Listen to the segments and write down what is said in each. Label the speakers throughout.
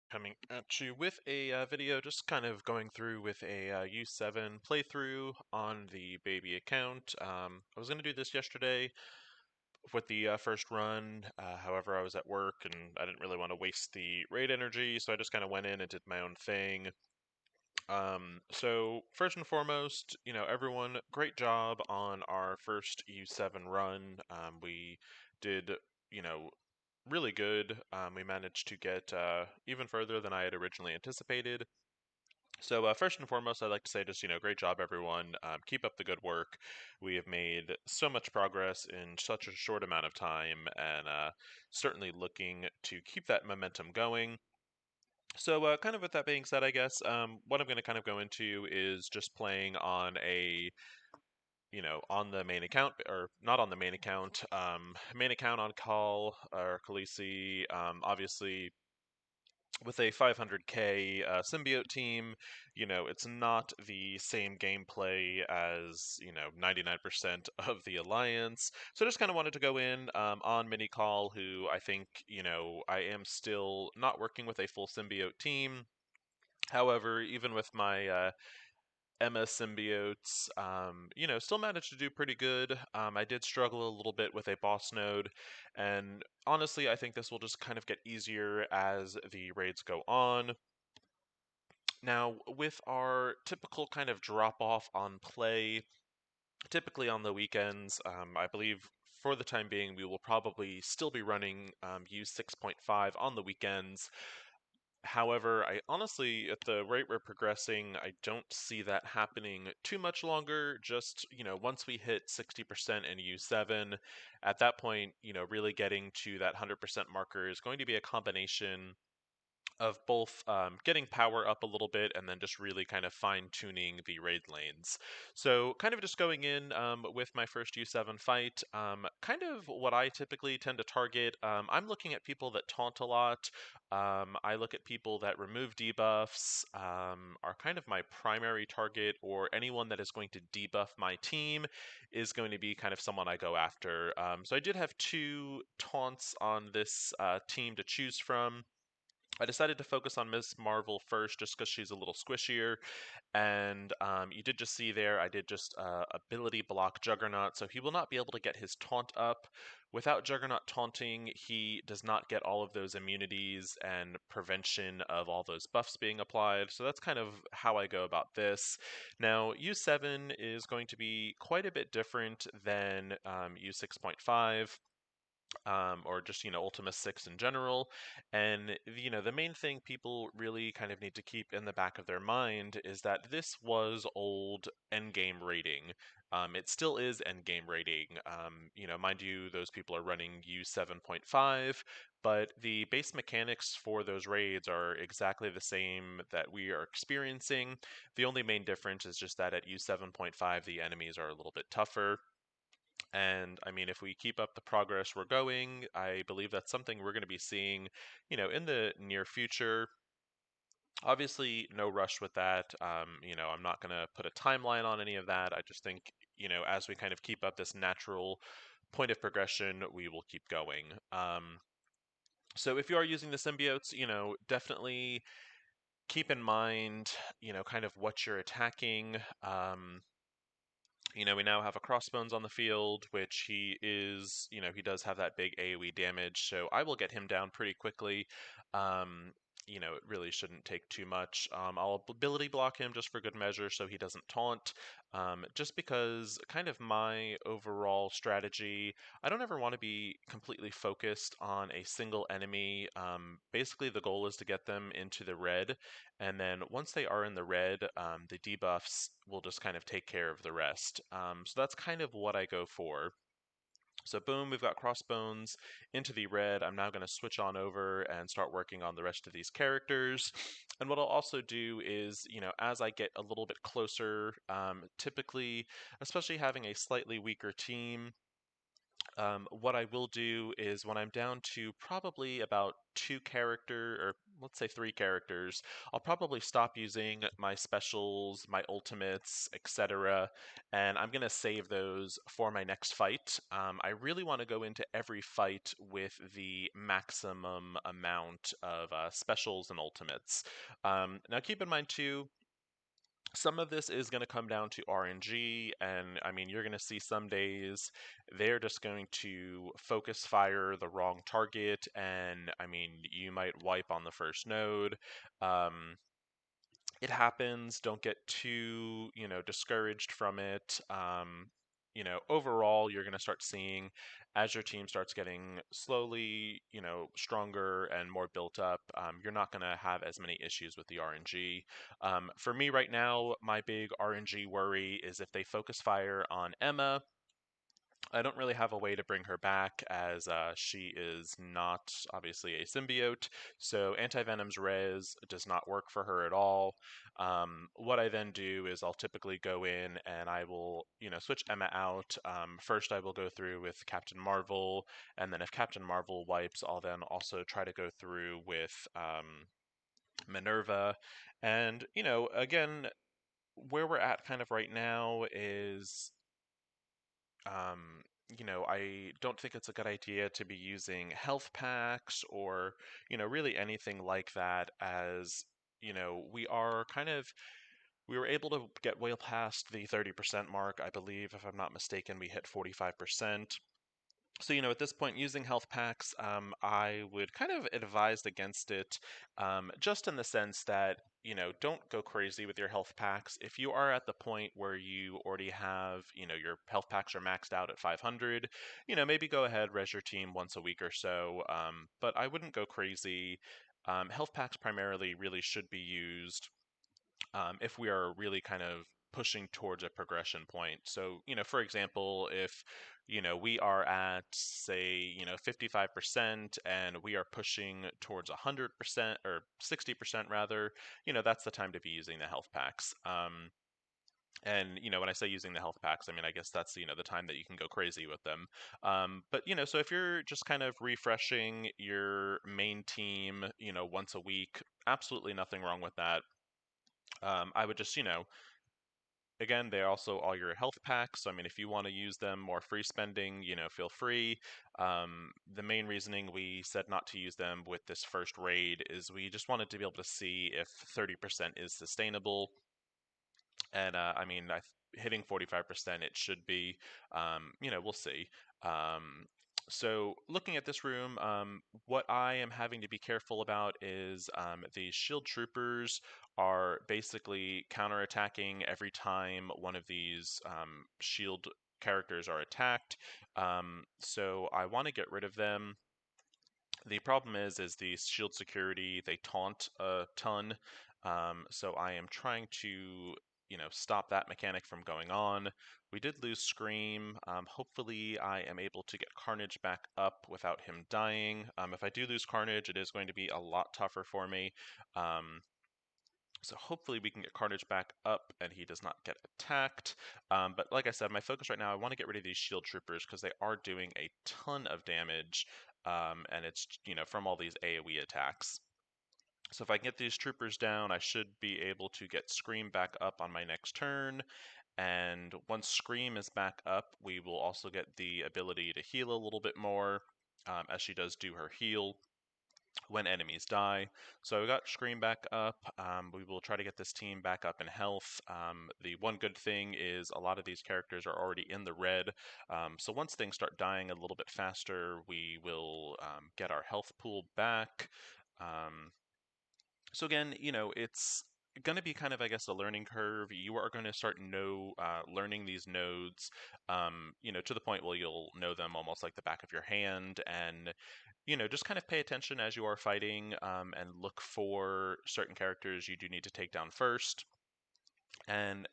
Speaker 1: Coming at you with a video just kind of going through with a U7 playthrough on the baby account. I was going to do this yesterday with the first run, however I was at work and I didn't really want to waste the raid energy, so I just kind of went in and did my own thing. So first and foremost, everyone, great job on our first U7 run. We did, you know, really good. We managed to get even further than I had originally anticipated. So first and foremost, I'd like to say just, great job, everyone. Keep up the good work. We have made so much progress in such a short amount of time, and certainly looking to keep that momentum going. So, kind of with that being said, I guess what I'm going to kind of go into is just playing on on the main account, or not on the main account, main account on Call or Khaleesi. Obviously, with a 500k symbiote team, it's not the same gameplay as 99% of the alliance. So just kind of wanted to go in on Mini Call, who I think I am still not working with a full symbiote team. However, even with my Emma symbiotes, still managed to do pretty good. I did struggle a little bit with a boss node, and honestly, I think this will just kind of get easier as the raids go on. Now, with our typical kind of drop off on play, typically on the weekends, I believe for the time being, we will probably still be running U6.5 on the weekends. However, I honestly, at the rate we're progressing, I don't see that happening too much longer. Just, once we hit 60% in U7, at that point, really getting to that 100% marker is going to be a combination of both getting power up a little bit and then just really kind of fine tuning the raid lanes. So, kind of just going in with my first U7 fight, kind of what I typically tend to target. I'm looking at people that taunt a lot. I look at people that remove debuffs, are kind of my primary target, or anyone that is going to debuff my team is going to be kind of someone I go after. So, I did have two taunts on this team to choose from. I decided to focus on Ms. Marvel first just because she's a little squishier. And you did just see there, I did just ability block Juggernaut, so he will not be able to get his taunt up. Without Juggernaut taunting, he does not get all of those immunities and prevention of all those buffs being applied. So that's kind of how I go about this. Now, U7 is going to be quite a bit different than U6.5, or just Ultima 6 in general. And the main thing people really kind of need to keep in the back of their mind is that this was old endgame rating. It still is endgame rating. Mind you, those people are running U7.5, but the base mechanics for those raids are exactly the same that we are experiencing. The only main difference is just that at U7.5 the enemies are a little bit tougher. And I mean, if we keep up the progress we're going, I believe that's something we're going to be seeing, in the near future. Obviously, no rush with that. I'm not going to put a timeline on any of that. I just think, as we kind of keep up this natural point of progression, we will keep going. So if you are using the symbiotes, definitely keep in mind, kind of what you're attacking. We now have a Crossbones on the field, which he is, he does have that big AoE damage, so I will get him down pretty quickly. It really shouldn't take too much. I'll ability block him just for good measure so he doesn't taunt. Just because kind of my overall strategy, I don't ever want to be completely focused on a single enemy. Basically, the goal is to get them into the red, and then once they are in the red, the debuffs will just kind of take care of the rest. So that's kind of what I go for. So boom, we've got Crossbones into the red. I'm now going to switch on over and start working on the rest of these characters. And what I'll also do is, as I get a little bit closer, typically, especially having a slightly weaker team, what I will do is when I'm down to probably about two character, or let's say 3 characters, I'll probably stop using my specials, my ultimates, etc. And I'm going to save those for my next fight. I really want to go into every fight with the maximum amount of specials and ultimates. Now, keep in mind too, some of this is going to come down to RNG, and I mean, you're going to see some days they're just going to focus fire the wrong target, and I mean, you might wipe on the first node. Um, it happens. Don't get too, discouraged from it. Overall, you're going to start seeing as your team starts getting slowly, stronger and more built up, you're not going to have as many issues with the RNG. For me right now, my big RNG worry is if they focus fire on Emma. I don't really have a way to bring her back as she is not obviously a symbiote, so Anti-Venom's res does not work for her at all. What I then do is I'll typically go in and I will, switch Emma out. First, I will go through with Captain Marvel, and then if Captain Marvel wipes, I'll then also try to go through with Minerva. And, again, where we're at kind of right now is I don't think it's a good idea to be using health packs or, really anything like that as, we were able to get way past the 30% mark, I believe, if I'm not mistaken, we hit 45%. So, at this point, using health packs, I would kind of advise against it, just in the sense that, don't go crazy with your health packs. If you are at the point where you already have, your health packs are maxed out at 500, maybe go ahead, res your team once a week or so, but I wouldn't go crazy. Health packs primarily really should be used if we are really kind of pushing towards a progression point. So, for example, if, we are at, say, 55% and we are pushing towards 100% or 60% rather, that's the time to be using the health packs. And when I say using the health packs, I mean I guess that's the time that you can go crazy with them. But so if you're just kind of refreshing your main team, once a week, absolutely nothing wrong with that. I would just, again, they're also all your health packs. So, I mean, if you want to use them more free spending, feel free. The main reasoning we said not to use them with this first raid is we just wanted to be able to see if 30% is sustainable. And I mean, hitting 45%, it should be. We'll see. So, looking at this room, what I am having to be careful about is the shield troopers are basically counterattacking every time one of these shield characters are attacked. So, I want to get rid of them. The problem is the shield security, they taunt a ton. So I am trying to, stop that mechanic from going on. We did lose Scream. Hopefully I am able to get Carnage back up without him dying. If I do lose Carnage, it is going to be a lot tougher for me. Um, so hopefully we can get Carnage back up and he does not get attacked. But like I said, my focus right now, I want to get rid of these shield troopers because they are doing a ton of damage. And it's, from all these AoE attacks. So if I can get these troopers down, I should be able to get Scream back up on my next turn. And once Scream is back up, we will also get the ability to heal a little bit more, as she does do her heal when enemies die. So we got Scream back up. We will try to get this team back up in health. The one good thing is a lot of these characters are already in the red. So once things start dying a little bit faster, we will get our health pool back. Um, so again, it's going to be kind of, I guess, a learning curve. You are going to start learning these nodes, to the point where you'll know them almost like the back of your hand, and just kind of pay attention as you are fighting, and look for certain characters you do need to take down first. And,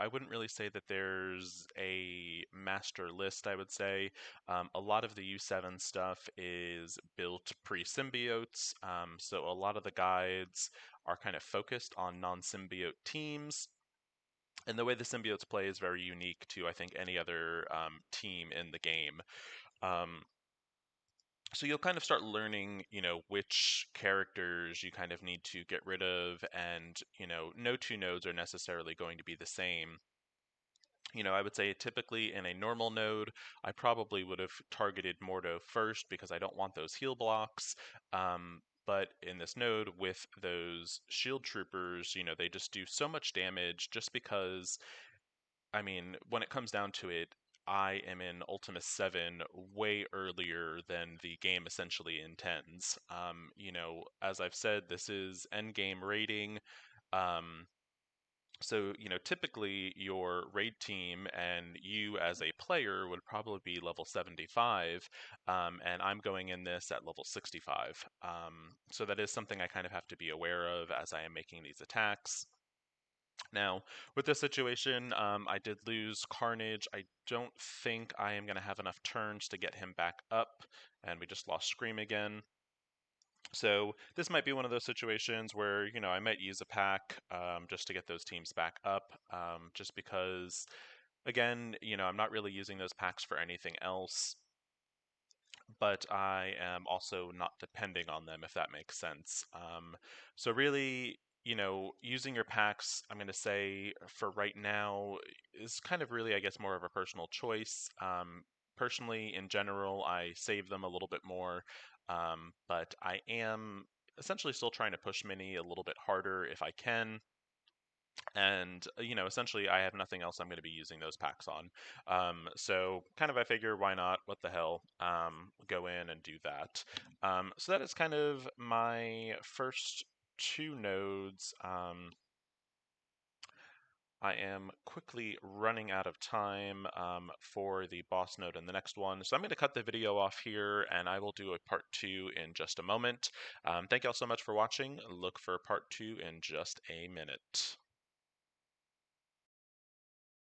Speaker 1: I wouldn't really say that there's a master list, I would say. A lot of the U7 stuff is built pre-symbiotes, so a lot of the guides are kind of focused on non-symbiote teams. And the way the symbiotes play is very unique to, I think, any other team in the game. Um, So you'll kind of start learning, which characters you kind of need to get rid of, and, no two nodes are necessarily going to be the same. I would say typically in a normal node, I probably would have targeted Mordo first because I don't want those heal blocks. But in this node with those shield troopers, they just do so much damage just because, I mean, when it comes down to it, I am in Ultima 7 way earlier than the game essentially intends. As I've said, this is endgame raiding. Um, so, typically your raid team and you as a player would probably be level 75, and I'm going in this at level 65. So that is something I kind of have to be aware of as I am making these attacks. Now, with this situation, I did lose Carnage. I don't think I am going to have enough turns to get him back up, and we just lost Scream again. So this might be one of those situations where, I might use a pack just to get those teams back up, just because, again, I'm not really using those packs for anything else, but I am also not depending on them, if that makes sense. So really, using your packs, I'm going to say for right now is kind of really, I guess, more of a personal choice. Personally, in general, I save them a little bit more, but I am essentially still trying to push mini a little bit harder if I can. And essentially I have nothing else I'm going to be using those packs on, so kind of I figure why not, what the hell, go in and do that. So that is kind of my first two nodes. I am quickly running out of time for the boss node and the next one, so I'm going to cut the video off here and I will do a part 2 in just a moment. Thank you all so much for watching. Look for part 2 in just a minute.